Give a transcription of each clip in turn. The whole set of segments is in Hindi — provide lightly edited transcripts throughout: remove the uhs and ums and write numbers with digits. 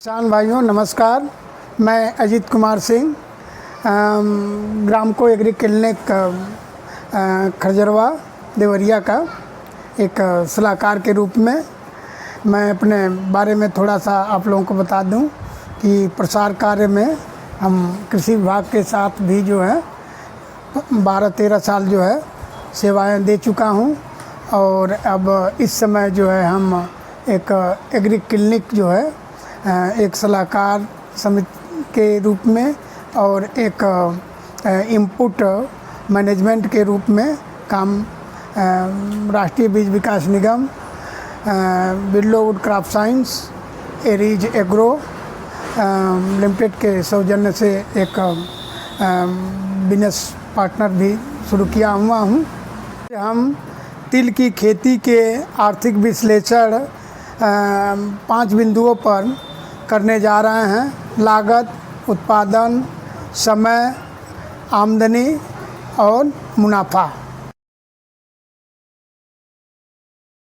किसान भाइयों नमस्कार। मैं अजीत कुमार सिंह ग्रामको एग्री क्लिनिक खरजरवा देवरिया का एक सलाहकार के रूप में मैं अपने बारे में थोड़ा सा आप लोगों को बता दूं कि प्रसार कार्य में हम कृषि विभाग के साथ भी जो है 12-13 साल जो है सेवाएं दे चुका हूं और अब इस समय जो है हम एक एग्री क्लिनिक जो है एक सलाहकार समिति के रूप में और एक इनपुट मैनेजमेंट के रूप में काम राष्ट्रीय बीज विकास निगम, बिरलो वुड crop science, Aries agro limited के सौजन्य से एक बिजनेस पार्टनर भी शुरू किया हुआ हूँ। हम तिल की खेती के आर्थिक विश्लेषण 5 बिंदुओं पर करने जा रहे हैं। लागत, उत्पादन, समय, आमदनी और मुनाफा।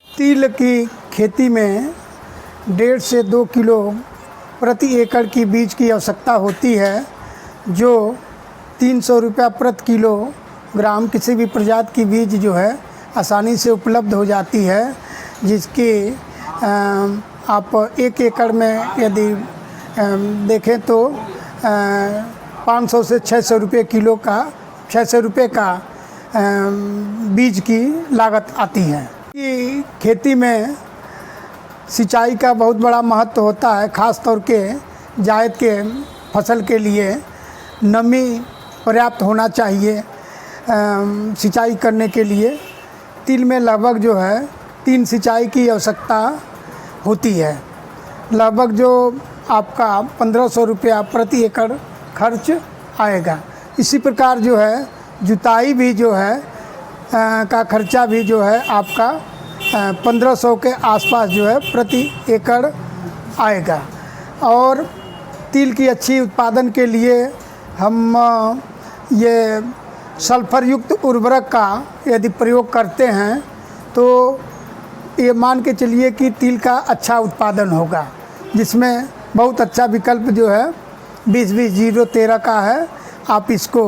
तिल की खेती में 1.5 से 2 किलो प्रति एकड़ की बीज की आवश्यकता होती है, जो 300 रुपया प्रति किलोग्राम किसी भी प्रजाति की बीज जो है आसानी से उपलब्ध हो जाती है, जिसकी आप 1 एकड़ में यदि देखें तो 500 से 600 रुपये किलो का 600 रुपये का बीज की लागत आती है। कि खेती में सिंचाई का बहुत बड़ा महत्व होता है। ख़ास तौर के जायद के फसल के लिए नमी पर्याप्त होना चाहिए सिंचाई करने के लिए। तिल में लगभग जो है 3 सिंचाई की आवश्यकता होती है। लगभग जो आपका 1500 रुपया प्रति एकड़ खर्च आएगा। इसी प्रकार जो है जुताई भी जो है का खर्चा भी जो है आपका 1500 के आसपास जो है प्रति एकड़ आएगा। और तिल की अच्छी उत्पादन के लिए हम ये सल्फर युक्त उर्वरक का यदि प्रयोग करते हैं तो ये मान के चलिए कि तिल का अच्छा उत्पादन होगा, जिसमें बहुत अच्छा विकल्प जो है 20-20-0-13 का है। आप इसको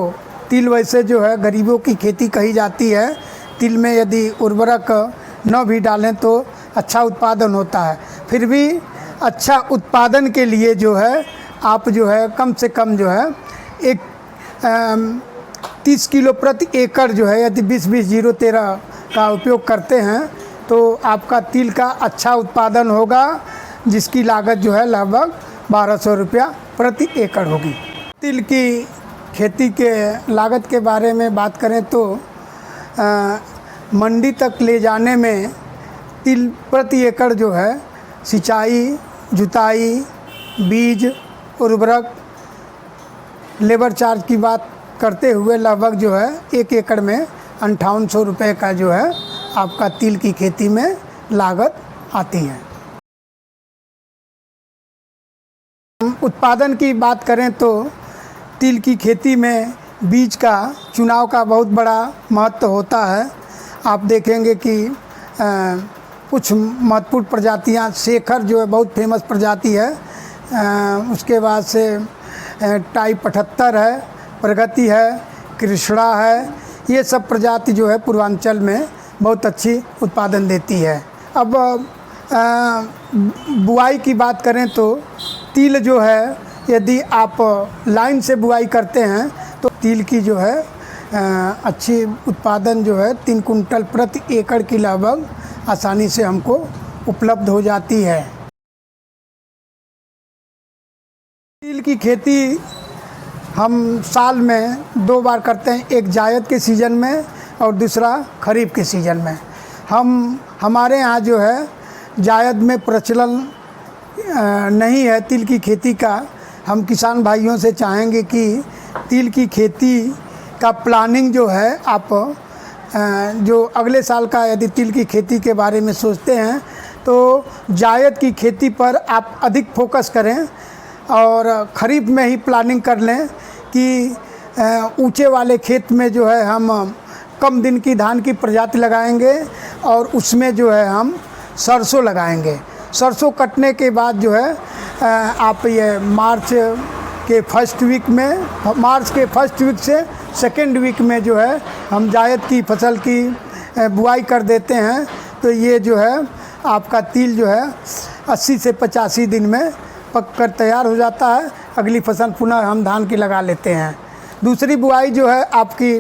तिल वैसे जो है गरीबों की खेती कही जाती है। तिल में यदि उर्वरक न भी डालें तो अच्छा उत्पादन होता है। फिर भी अच्छा उत्पादन के लिए जो है आप जो है कम से कम जो है 30 किलो प्रति एकड़ जो है यदि 20-20-0-13 का उपयोग करते हैं तो आपका तिल का अच्छा उत्पादन होगा, जिसकी लागत जो है लगभग 1200 रुपया प्रति एकड़ होगी। तिल की खेती के लागत के बारे में बात करें तो मंडी तक ले जाने में तिल प्रति एकड़ जो है सिंचाई, जुताई, बीज, उर्वरक, लेबर चार्ज की बात करते हुए लगभग जो है 1 एकड़ में 5800 रुपये का जो है आपका तिल की खेती में लागत आती है। उत्पादन की बात करें तो तिल की खेती में बीज का चुनाव का बहुत बड़ा महत्व होता है। आप देखेंगे कि कुछ महत्वपूर्ण प्रजातियां, शेखर जो है बहुत फेमस प्रजाति है, उसके बाद से टाइप 78 है, प्रगति है, कृष्णा है। ये सब प्रजाति जो है पूर्वांचल में बहुत अच्छी उत्पादन देती है। अब बुआई की बात करें तो तिल जो है यदि आप लाइन से बुआई करते हैं तो तिल की जो है अच्छी उत्पादन जो है 3 कुंटल प्रति एकड़ की लगभग आसानी से हमको उपलब्ध हो जाती है। तिल की खेती हम साल में 2 बार करते हैं, एक जायद के सीज़न में और दूसरा खरीफ के सीज़न में। हमारे यहाँ जो है जायद में प्रचलन नहीं है तिल की खेती का। हम किसान भाइयों से चाहेंगे कि तिल की खेती का प्लानिंग जो है आप जो अगले साल का यदि तिल की खेती के बारे में सोचते हैं तो जायद की खेती पर आप अधिक फोकस करें और ख़रीफ में ही प्लानिंग कर लें कि ऊंचे वाले खेत में जो है हम कम दिन की धान की प्रजाति लगाएंगे और उसमें जो है हम सरसों लगाएंगे। सरसों कटने के बाद जो है आप ये मार्च के फर्स्ट वीक से सेकेंड वीक में जो है हम जायद की फसल की बुआई कर देते हैं। तो ये जो है आपका तिल जो है 80 से 85 दिन में पक कर तैयार हो जाता है। अगली फसल पुनः हम धान की लगा लेते हैं। दूसरी बुआई जो है आपकी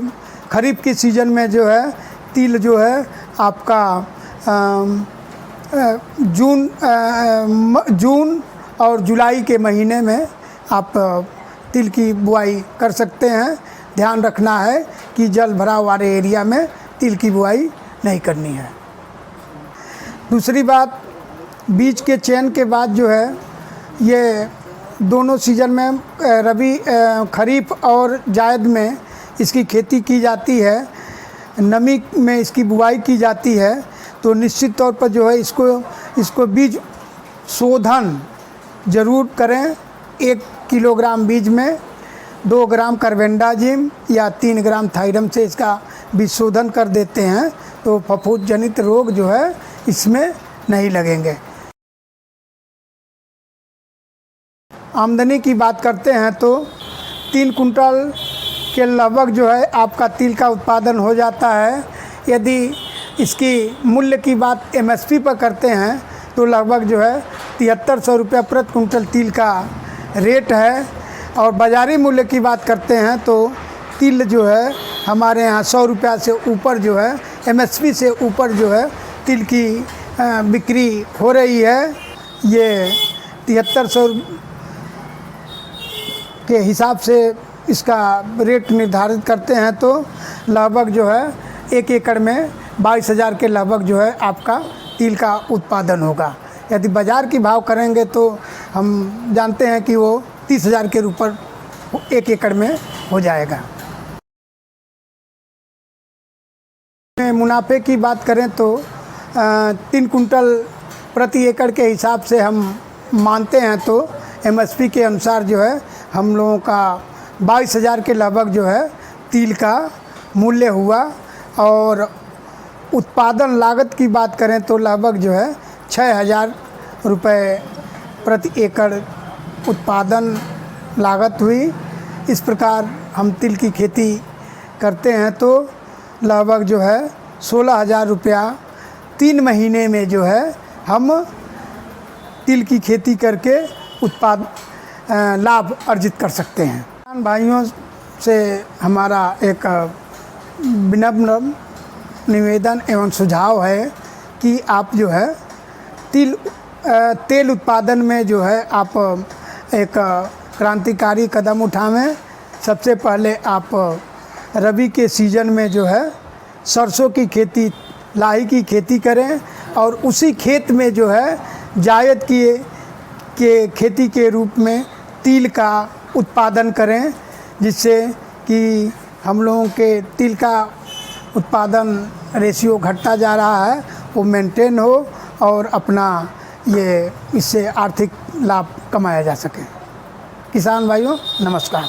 खरीफ की सीज़न में जो है तिल जो है आपका जून और जुलाई के महीने में आप तिल की बुआई कर सकते हैं। ध्यान रखना है कि जल भराव वाले एरिया में तिल की बुआई नहीं करनी है। दूसरी बात, बीज के चयन के बाद जो है ये दोनों सीज़न में खरीफ और जायद में इसकी खेती की जाती है। नमी में इसकी बुआई की जाती है। तो निश्चित तौर पर जो है इसको बीज शोधन ज़रूर करें। 1 किलोग्राम बीज में 2 ग्राम कार्बेंडाजिम या 3 ग्राम थायरम से इसका बीज शोधन कर देते हैं तो फफूंद जनित रोग जो है इसमें नहीं लगेंगे। आमदनी की बात करते हैं तो 3 कुंटल के लगभग जो है आपका तिल का उत्पादन हो जाता है। यदि इसकी मूल्य की बात MSP पर करते हैं तो लगभग जो है 7300 रुपये प्रति कुंटल तिल का रेट है। और बाज़ारी मूल्य की बात करते हैं तो तिल जो है हमारे यहाँ 100 रुपये से ऊपर जो है MSP से ऊपर जो है तिल की बिक्री हो रही है। ये 7300 के हिसाब से इसका रेट निर्धारित करते हैं तो लगभग जो है 1 एकड़ में 22,000 के लगभग जो है आपका तिल का उत्पादन होगा। यदि बाज़ार की भाव करेंगे तो हम जानते हैं कि वो 30,000 के ऊपर 1 एकड़ में हो जाएगा। मुनाफे की बात करें तो 3 कुंटल प्रति एकड़ के हिसाब से हम मानते हैं तो MSP के अनुसार जो है हम लोगों का 22,000 के लगभग जो है तिल का मूल्य हुआ। और उत्पादन लागत की बात करें तो लगभग जो है 6,000 रुपये प्रति एकड़ उत्पादन लागत हुई। इस प्रकार हम तिल की खेती करते हैं तो लगभग जो है 16,000 रुपया 3 महीने में जो है हम तिल की खेती करके लाभ अर्जित कर सकते हैं। किसान भाइयों से हमारा एक विनम्र निवेदन एवं सुझाव है कि आप जो है तेल उत्पादन में जो है आप एक क्रांतिकारी कदम उठावें। सबसे पहले आप रबी के सीज़न में जो है सरसों की खेती, लाही की खेती करें और उसी खेत में जो है जायद के खेती के रूप में तिल का उत्पादन करें, जिससे कि हम लोगों के तिल का उत्पादन रेशियो घटता जा रहा है वो मेंटेन हो और अपना इससे आर्थिक लाभ कमाया जा सके। किसान भाइयों नमस्कार।